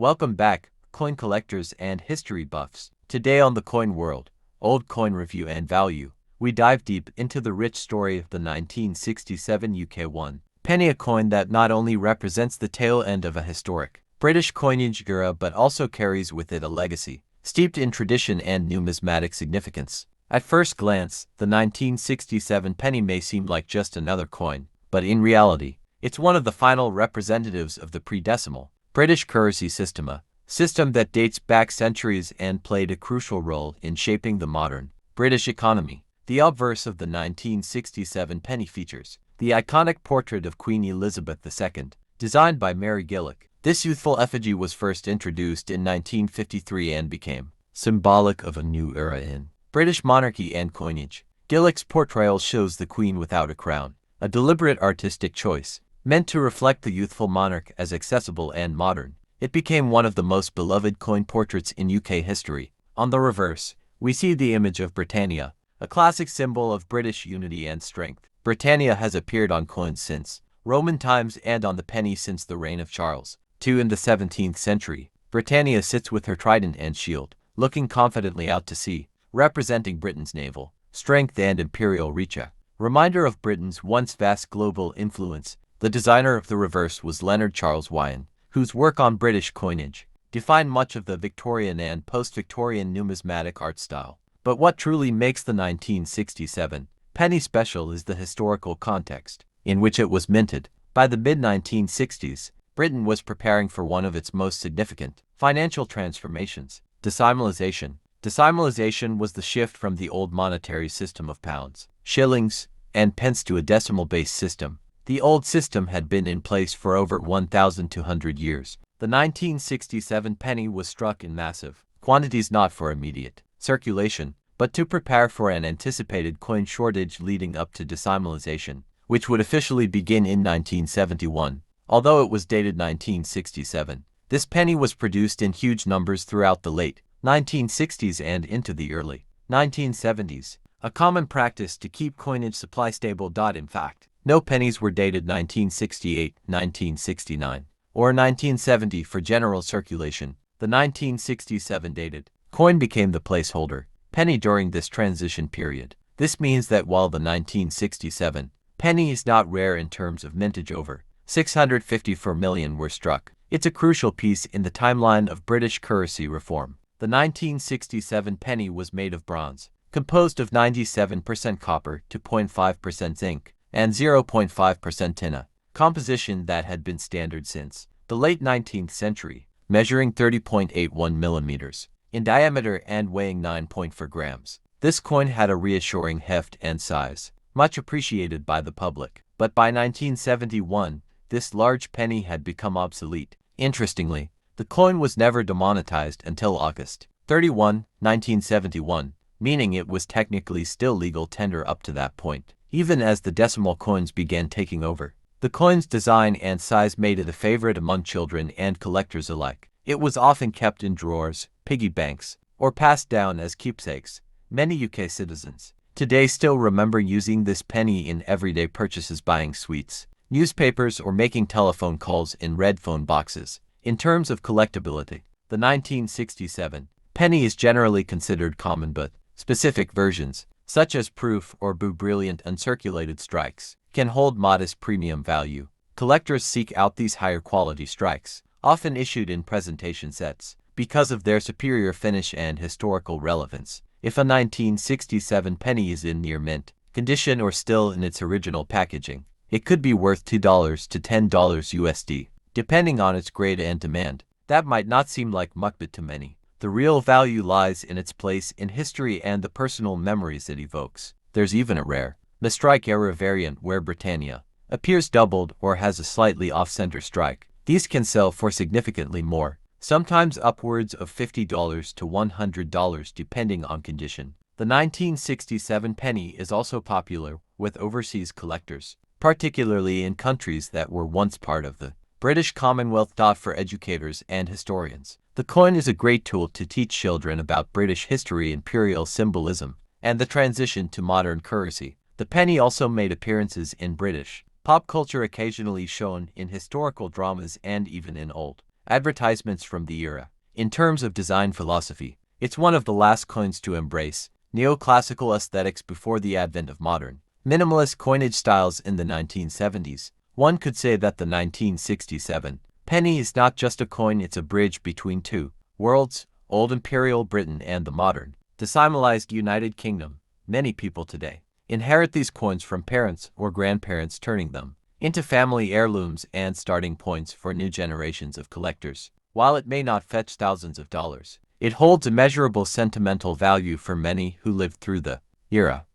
Welcome back, coin collectors and history buffs. Today on the Coin World, Old Coin Review and Value, we dive deep into the rich story of the 1967 UK 1 penny, a coin that not only represents the tail end of a historic British coinage era but also carries with it a legacy steeped in tradition and numismatic significance. At first glance, the 1967 penny may seem like just another coin, but in reality, it's one of the final representatives of the pre-decimal British currency system, a system that dates back centuries and played a crucial role in shaping the modern British economy. The obverse of the 1967 penny features the iconic portrait of Queen Elizabeth II, designed by Mary Gillick. This youthful effigy was first introduced in 1953 and became symbolic of a new era in British monarchy and coinage. Gillick's portrayal shows the Queen without a crown, a deliberate artistic choice, meant to reflect the youthful monarch as accessible and modern. It became one of the most beloved coin portraits in UK history. On the reverse, we see the image of Britannia, a classic symbol of British unity and strength. Britannia has appeared on coins since Roman times and on the penny since the reign of Charles II in the 17th century. Britannia sits with her trident and shield, looking confidently out to sea, representing Britain's naval strength and imperial reach, a reminder of Britain's once vast global influence. The designer of the reverse was Leonard Charles Wyon, whose work on British coinage defined much of the Victorian and post-Victorian numismatic art style. But what truly makes the 1967 penny special is the historical context in which it was minted. By the mid-1960s, Britain was preparing for one of its most significant financial transformations, decimalization. Decimalization was the shift from the old monetary system of pounds, shillings, and pence to a decimal-based system. The old system had been in place for over 1,200 years. The 1967 penny was struck in massive quantities, not for immediate circulation, but to prepare for an anticipated coin shortage leading up to decimalization, which would officially begin in 1971. Although it was dated 1967, this penny was produced in huge numbers throughout the late 1960s and into the early 1970s, a common practice to keep coinage supply stable. In fact, no pennies were dated 1968, 1969, or 1970 for general circulation. The 1967 dated coin became the placeholder penny during this transition period. This means that while the 1967 penny is not rare in terms of mintage, over 654 million were struck. It's a crucial piece in the timeline of British currency reform. The 1967 penny was made of bronze, composed of 97% copper, 2.5% zinc, and 0.5% tin, a composition that had been standard since the late 19th century, measuring 30.81 millimeters in diameter and weighing 9.4 grams. This coin had a reassuring heft and size, much appreciated by the public. But by 1971, this large penny had become obsolete. Interestingly, the coin was never demonetized until August 31, 1971, meaning it was technically still legal tender up to that point. Even as the decimal coins began taking over, the coin's design and size made it a favorite among children and collectors alike. It was often kept in drawers, piggy banks, or passed down as keepsakes. Many UK citizens today still remember using this penny in everyday purchases, buying sweets, newspapers, or making telephone calls in red phone boxes. In terms of collectability, the 1967 penny is generally considered common, but specific versions, such as proof or brilliant uncirculated strikes, can hold modest premium value. Collectors seek out these higher quality strikes, often issued in presentation sets, because of their superior finish and historical relevance. If a 1967 penny is in near mint condition or still in its original packaging, it could be worth $2 to $10 USD, depending on its grade and demand. That might not seem like much, but to many, the real value lies in its place in history and the personal memories it evokes. There's even a rare mistrike era variant where Britannia appears doubled or has a slightly off-center strike. These can sell for significantly more, sometimes upwards of $50 to $100 depending on condition. The 1967 penny is also popular with overseas collectors, particularly in countries that were once part of the British Commonwealth. For educators and historians, the coin is a great tool to teach children about British history, imperial symbolism, and the transition to modern currency. The penny also made appearances in British pop culture, occasionally shown in historical dramas and even in old Advertisements from the era. In terms of design philosophy, it's one of the last coins to embrace neoclassical aesthetics before the advent of modern, minimalist coinage styles in the 1970s. One could say that the 1967 penny is not just a coin, it's a bridge between two worlds, old Imperial Britain and the modern, decimalized United Kingdom. Many people today inherit these coins from parents or grandparents, turning them into family heirlooms and starting points for new generations of collectors. While it may not fetch thousands of dollars, it holds immeasurable sentimental value for many who lived through the era.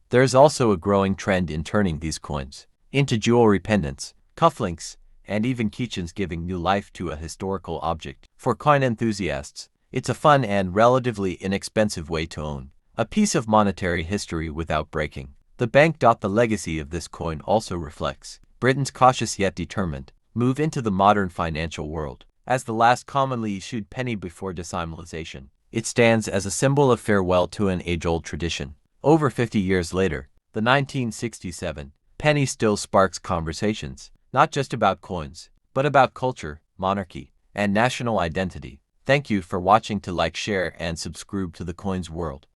There is also a growing trend in turning these coins into jewelry pendants, cufflinks, and even keychains, giving new life to a historical object. For coin enthusiasts, it's a fun and relatively inexpensive way to own a piece of monetary history without breaking the bank. The legacy of this coin also reflects Britain's cautious yet determined move into the modern financial world. As the last commonly issued penny before decimalization, it stands as a symbol of farewell to an age-old tradition. Over 50 years later, the 1967 penny still sparks conversations, not just about coins, but about culture, monarchy, and national identity. Thank you for watching. To like, share, and subscribe to the Coins World.